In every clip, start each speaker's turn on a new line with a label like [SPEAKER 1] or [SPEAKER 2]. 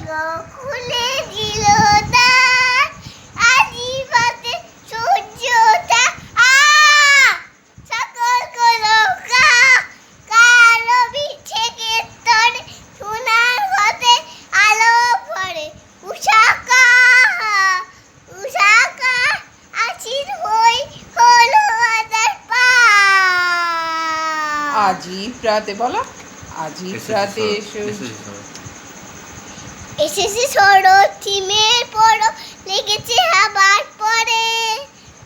[SPEAKER 1] গো খুলে দিল দ্বার, আজি পথে সূর্যটা সকল করো কালো বিছেকে তরে সোনার হতে আলো ভরে উষাকা আছির হই হলো আদার পা।
[SPEAKER 2] আজি প্রাতে বলো, আজি প্রাতে
[SPEAKER 1] এসেছে সরো থিমের পরো লেগেছে আবার পরে,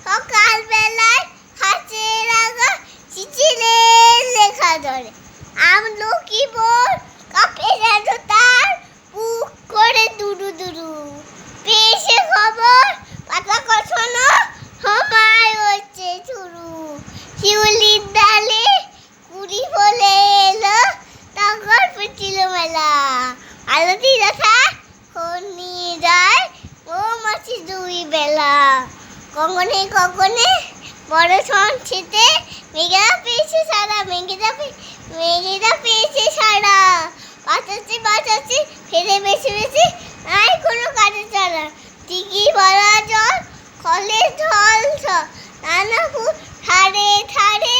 [SPEAKER 1] সকাল বেলায় হাতে লাগা চিঠিলে লেখা ধরে আমলকি বোর কাপে যেন তার বুক করে দুরু দুরু, পেয়েছে খবর পাতা কছনো সময় হচ্ছে শুরু, শিউলির ডালে কুড়ি বলে এলো তখন ফুটিল মেলা, আলতি দেখা ফোন নিয়ে যায় মৌমাছি দুই বেলা, কঙ্গনে কঙ্গনে বড় সংছেতে মেঘেরা পেয়েছে সারা, মেঘেরা পেয়েছে সারা, বাঁচাচ্ছে ফেলে বেশি নাই কোনো কাজে চালা, টিকি ভরা জল কলে ঢল নানা ফুল ধারে ধারে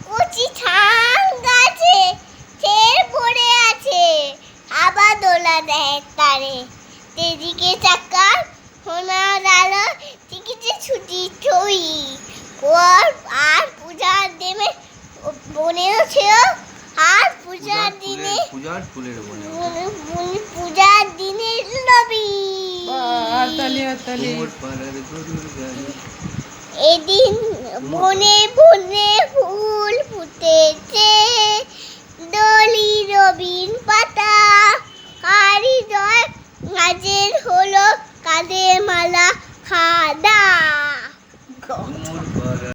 [SPEAKER 1] কচি ধান গাছে ফের পড়ে আছে, আবার দোলা দেয় তারে, তেদিকে চাকা সোনার আলো টিকিতে ছুটি ছই, কর আর পূজার দিনে বনেও ছিল, আর পূজার দিনে পূজার দিনে নবী এদিন বনে বনে ফুল ফুটেছে, দলি রবিন পাতা কারি জয় গাছের হলো কাঁধে মালা খাদা।